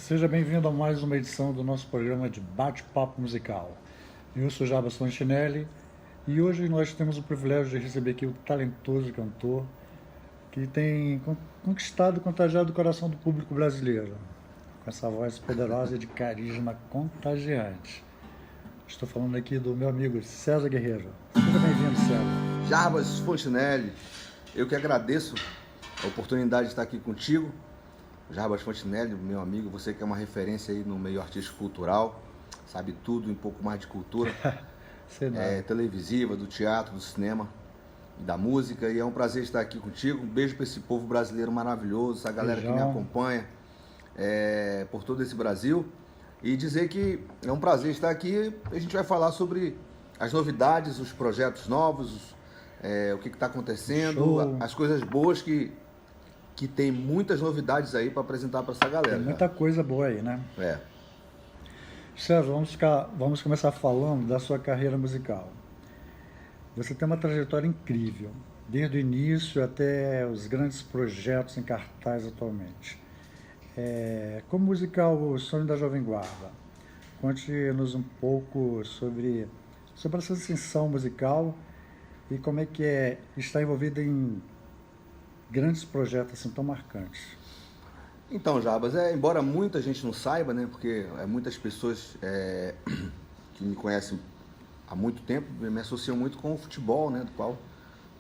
Seja bem-vindo a mais uma edição do nosso programa de bate-papo musical. Eu sou Jarbas Fontinelli e hoje nós temos o privilégio de receber aqui o talentoso cantor que tem conquistado e contagiado o coração do público brasileiro, com essa voz poderosa e de carisma contagiante. Estou falando aqui do meu amigo César Guerreiro. Seja bem-vindo, César. Jarbas Fontinelli, eu que agradeço a oportunidade de estar aqui contigo. Jarbas Fontinelli, meu amigo, você que é uma referência aí no meio artístico cultural, sabe tudo, um pouco mais de cultura, televisiva, do teatro, do cinema e da música, e é um prazer estar aqui contigo. Um beijo para esse povo brasileiro maravilhoso, essa galera que me acompanha por todo esse Brasil, e dizer que é um prazer estar aqui. A gente vai falar sobre as novidades, os projetos novos, o que está acontecendo, as coisas boas que tem muitas novidades aí para apresentar para essa galera. Tem muita coisa boa aí, né? César, vamos começar falando da sua carreira musical. Você tem uma trajetória incrível, desde o início até os grandes projetos em cartaz atualmente. Como musical O Sonho da Jovem Guarda, conte-nos um pouco sobre essa ascensão musical e como é que estar envolvido em grandes projetos assim tão marcantes. Então, Jarbas, embora muita gente não saiba, né, porque muitas pessoas que me conhecem há muito tempo me associam muito com o futebol, né, do qual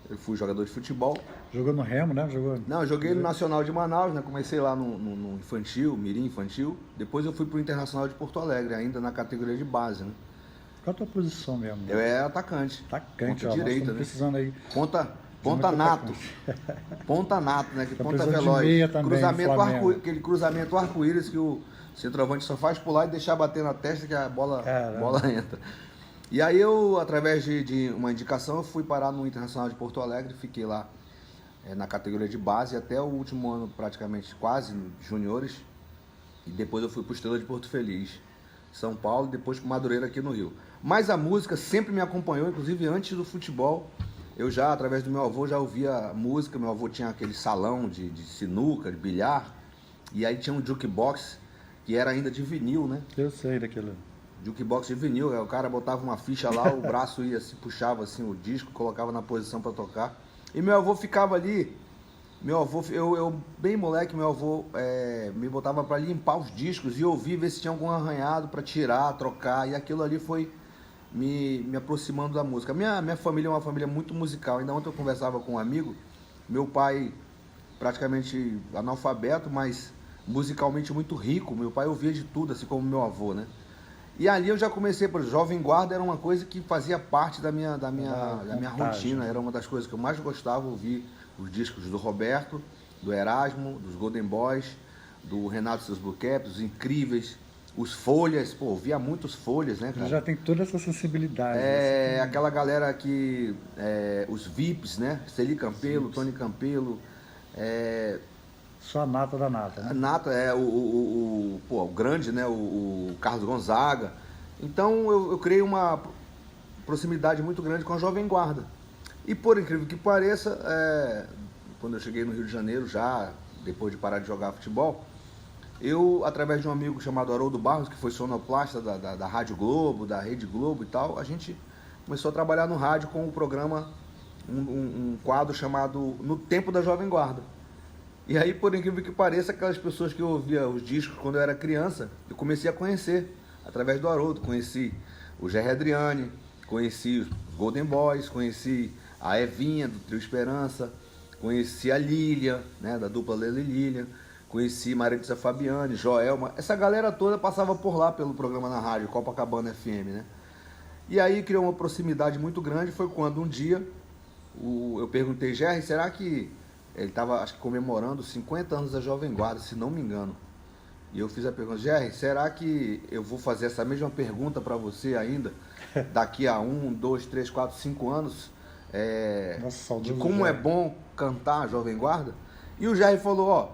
eu fui jogador de futebol. Jogou no Remo, né? Não, eu joguei no Nacional de Manaus, né, comecei lá no infantil, mirim infantil, depois eu fui pro Internacional de Porto Alegre, ainda na categoria de base, né. Qual a tua posição mesmo? Eu atacante. Atacante, ponta direita, né? Precisando aí. Ponta nato. Ponta nato, né? Que tá ponta veloz. Cruzamento aquele cruzamento arco-íris que o centroavante só faz pular e deixar bater na testa que a bola entra. E aí eu, através de uma indicação, eu fui parar no Internacional de Porto Alegre, fiquei lá na categoria de base até o último ano, praticamente quase, juniores. E depois eu fui pro Estrela de Porto Feliz, São Paulo, e depois pro Madureira aqui no Rio. Mas a música sempre me acompanhou, inclusive antes do futebol. Eu já, através do meu avô, já ouvia música. Meu avô tinha aquele salão de sinuca, de bilhar. E aí tinha um jukebox, que era ainda de vinil, né? Eu sei daquilo. Jukebox de vinil. O cara botava uma ficha lá, o braço ia, se puxava assim o disco, colocava na posição para tocar. E meu avô ficava ali. Meu avô, eu bem moleque, meu avô me botava para limpar os discos e ouvir, ver se tinha algum arranhado para tirar, trocar. E aquilo ali foi me aproximando da música. Minha família é uma família muito musical. Ainda ontem eu conversava com um amigo, meu pai praticamente analfabeto, mas musicalmente muito rico. Meu pai ouvia de tudo, assim como meu avô, né? E ali eu já comecei, por Jovem Guarda era uma coisa que fazia parte da minha rotina, era uma das coisas que eu mais gostava, ouvir os discos do Roberto, do Erasmo, dos Golden Boys, do Renato e seus Blue Caps, os Incríveis, os Folhas, via muitos Folhas, né, cara? Já tem toda essa sensibilidade. Aquela galera que, os VIPs, né, Celi Campelo, Tony Campelo, só a nata da nata, né? A nata, o grande, né, o Carlos Gonzaga. Então eu criei uma proximidade muito grande com a Jovem Guarda. E por incrível que pareça, quando eu cheguei no Rio de Janeiro, já depois de parar de jogar futebol, eu, através de um amigo chamado Haroldo Barros, que foi sonoplasta da Rádio Globo, da Rede Globo e tal, a gente começou a trabalhar no rádio com um programa, um quadro chamado No Tempo da Jovem Guarda. E aí, por incrível que pareça, aquelas pessoas que eu ouvia os discos quando eu era criança, eu comecei a conhecer, através do Haroldo. Conheci o Gerry Adriane, conheci os Golden Boys, conheci a Evinha, do Trio Esperança, conheci a Lília, né, da dupla Lele e Lília, conheci Maritza Fabiane, Joelma, essa galera toda passava por lá pelo programa na rádio, Copacabana FM, né? E aí criou uma proximidade muito grande. Foi quando um dia eu perguntei, Gerry, será que ele estava, acho que, comemorando 50 anos da Jovem Guarda, se não me engano. E eu fiz a pergunta, Gerry, será que eu vou fazer essa mesma pergunta para você ainda, daqui a 1, 2, 3, 4, 5 anos, Nossa, de como é bom cantar a Jovem Guarda? E o Gerry falou,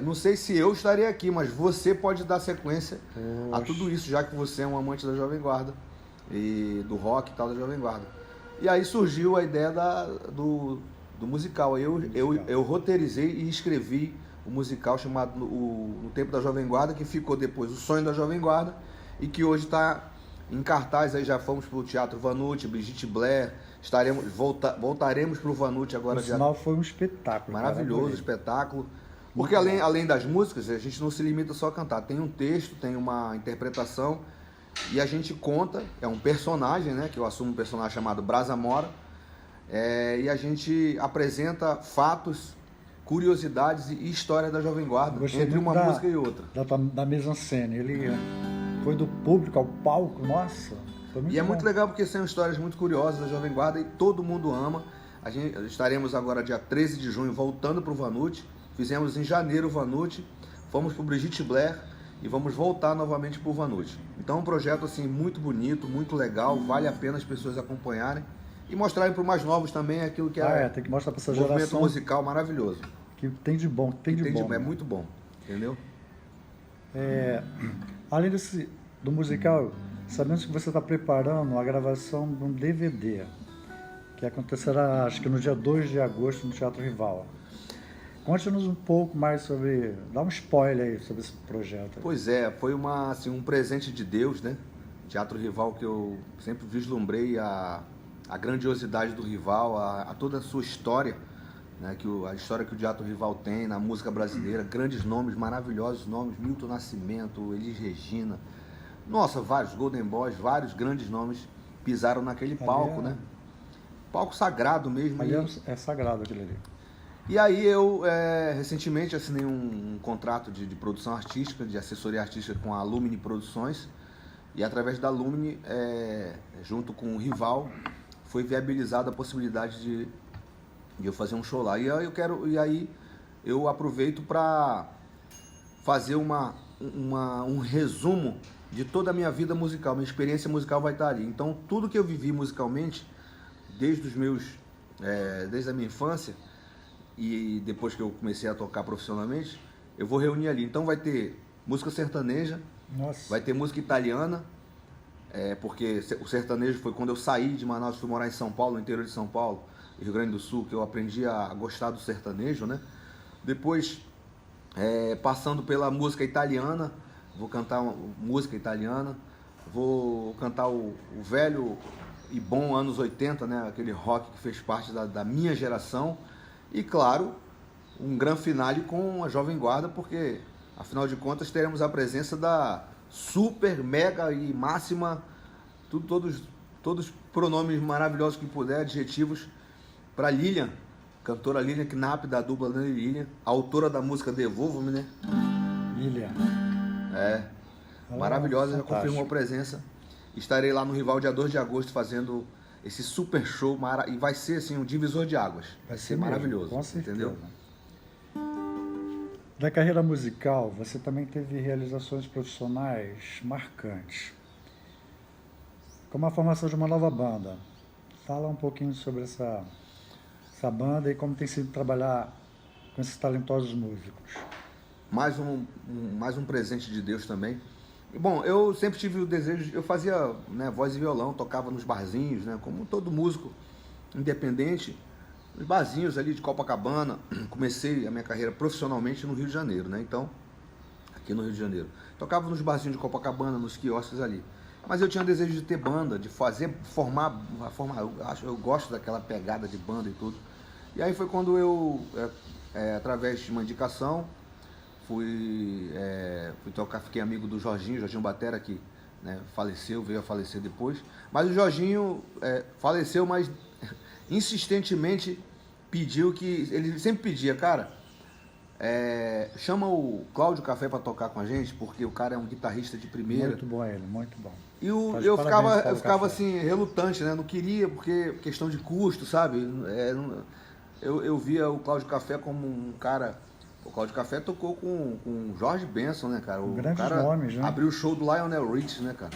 não sei se eu estaria aqui, mas você pode dar sequência a tudo isso, já que você é um amante da Jovem Guarda, e do rock e tal da Jovem Guarda. E aí surgiu a ideia do musical. Eu roteirizei e escrevi um musical chamado No Tempo da Jovem Guarda, que ficou depois O Sonho da Jovem Guarda e que hoje está em cartaz. Aí já fomos para o Teatro Vanucci, Brigitte Blair, voltaremos para o Vanucci agora. O sinal foi um espetáculo. Maravilhoso espetáculo. Porque além das músicas, a gente não se limita só a cantar. Tem um texto, tem uma interpretação e a gente conta, é um personagem, né? Que eu assumo um personagem chamado Brasa Mora. E a gente apresenta fatos, curiosidades e história da Jovem Guarda, entre uma música e outra. Da mise-en-scène. Ele foi do público ao palco, nossa. Foi muito bom. Muito legal porque são histórias muito curiosas da Jovem Guarda e todo mundo ama. Estaremos agora dia 13 de junho voltando para o Vanucci. Fizemos em janeiro o Vanucci, fomos para o Brigitte Blair e vamos voltar novamente para o Vanucci. Então é um projeto assim, muito bonito, muito legal, vale a pena as pessoas acompanharem e mostrarem para os mais novos também aquilo que tem que mostrar para essa movimento geração musical maravilhoso. Que tem de bom, É muito bom, entendeu? Além do musical, sabemos que você está preparando a gravação de um DVD, que acontecerá, acho que no dia 2 de agosto, no Teatro Rival. Conte-nos um pouco mais sobre, dá um spoiler aí sobre esse projeto. Pois é, foi um presente de Deus, né? Teatro Rival, que eu sempre vislumbrei a grandiosidade do Rival, a toda a sua história, né? A história que o Teatro Rival tem na música brasileira, grandes nomes, maravilhosos nomes, Milton Nascimento, Elis Regina, nossa, vários Golden Boys, vários grandes nomes pisaram naquele palco, né? Palco sagrado mesmo. Ali é sagrado aquele ali. E aí eu recentemente assinei um contrato de produção artística, de assessoria artística com a Lumini Produções. E através da Lumini, junto com o Rival, foi viabilizada a possibilidade de eu fazer um show lá. E aí eu aproveito para fazer um resumo de toda a minha vida musical. Minha experiência musical vai estar ali. Então tudo que eu vivi musicalmente, desde a minha infância, e depois que eu comecei a tocar profissionalmente, eu vou reunir ali. Então vai ter música sertaneja, vai ter música italiana, porque o sertanejo foi quando eu saí de Manaus, fui morar em São Paulo, no interior de São Paulo, Rio Grande do Sul, que eu aprendi a gostar do sertanejo, né? Depois, passando pela música italiana, vou cantar música italiana, vou cantar o velho e bom anos 80, né? Aquele rock que fez parte da minha geração. E claro, um grande finale com a Jovem Guarda, porque afinal de contas teremos a presença da super, mega e máxima, todos pronomes maravilhosos que puder, adjetivos, para Lilian, cantora Lilian Knapp, da dupla Dani Lilian, autora da música Devolva-me, né? Lilian. Maravilhosa, já confirmou a presença. Estarei lá no Rival dia 2 de agosto fazendo esse super show, e vai ser assim um divisor de águas. Vai ser maravilhoso, com certeza. Entendeu? Da carreira musical, você também teve realizações profissionais marcantes, como a formação de uma nova banda. Fala um pouquinho sobre essa banda e como tem sido trabalhar com esses talentosos músicos. Mais um presente de Deus também. Bom, eu sempre tive o desejo, eu fazia, né, voz e violão, tocava nos barzinhos, né, como todo músico independente, nos barzinhos ali de Copacabana. Comecei a minha carreira profissionalmente no Rio de Janeiro, né, então, aqui no Rio de Janeiro. Tocava nos barzinhos de Copacabana, nos quiosques ali. Mas eu tinha desejo de ter banda, de formar, eu gosto daquela pegada de banda e tudo. E aí foi quando eu, através de uma indicação, fui tocar, fiquei amigo do Jorginho Batera, que, né, veio a falecer depois. Mas o Jorginho faleceu, mas insistentemente pediu ele sempre pedia, cara, chama o Cláudio Café para tocar com a gente, porque o cara é um guitarrista de primeira. Muito bom ele, muito bom. E eu ficava assim, relutante, né? Não queria, porque questão de custo, sabe? Eu via o Cláudio Café como um cara. O Cláudio Café tocou com o George Benson, né, cara? O grandes cara nomes, né? Abriu o show do Lionel Richie, né, cara?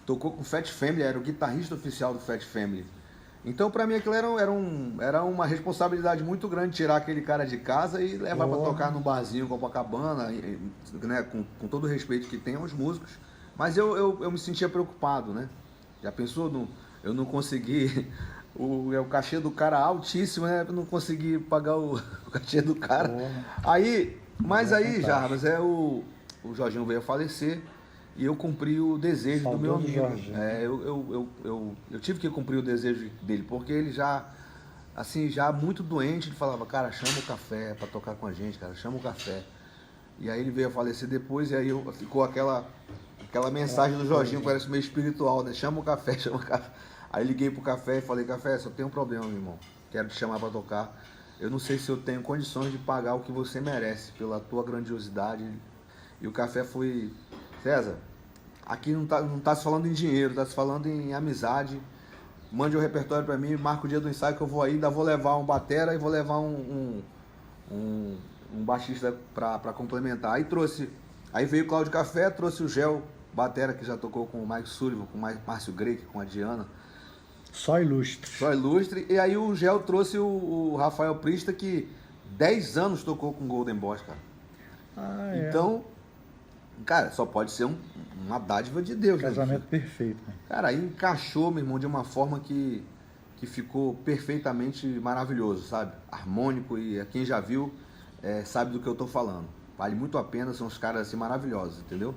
Tocou com o Fat Family, era o guitarrista oficial do Fat Family. Então, pra mim, aquilo era uma responsabilidade muito grande tirar aquele cara de casa e levar pra tocar num barzinho Copacabana, né, com todo o respeito que tem aos músicos. Mas eu me sentia preocupado, né? Já pensou? Eu não consegui o cachê do cara altíssimo, né? Eu não consegui pagar o, o cachê do cara. Porra. Aí, mas É aí, fantástico. Jarbas, o Jorginho veio a falecer e eu cumpri o desejo do meu Saudoso amigo. Jorginho. Eu tive que cumprir o desejo dele, porque ele já, assim, já muito doente, ele falava, cara, chama o café pra tocar com a gente, cara, chama o café. E aí ele veio a falecer depois, e aí ficou aquela mensagem do Jorginho, parece meio espiritual, né? Chama o café, chama o café. Aí liguei pro café e falei, café, só tem um problema, meu irmão. Quero te chamar pra tocar. Eu não sei se eu tenho condições de pagar o que você merece pela tua grandiosidade. E o café foi, César, aqui não tá se falando em dinheiro, tá se falando em amizade. Mande o repertório pra mim, marca o dia do ensaio que eu vou aí, ainda vou levar um batera e vou levar um baixista pra complementar. Aí veio o Cláudio Café, trouxe o Gel, batera que já tocou com o Mike Sullivan, com o Márcio Greik, com a Diana. Só ilustre. Só ilustre. E aí o Gel trouxe o Rafael Prista, que 10 anos tocou com o Golden Boss, cara. Ah, é. Então, cara, só pode ser uma dádiva de Deus. Casamento né? perfeito. Né? Cara, aí encaixou, meu irmão, de uma forma que ficou perfeitamente maravilhoso, sabe? Harmônico, e quem já viu sabe do que eu tô falando. Vale muito a pena, são os caras assim maravilhosos, entendeu?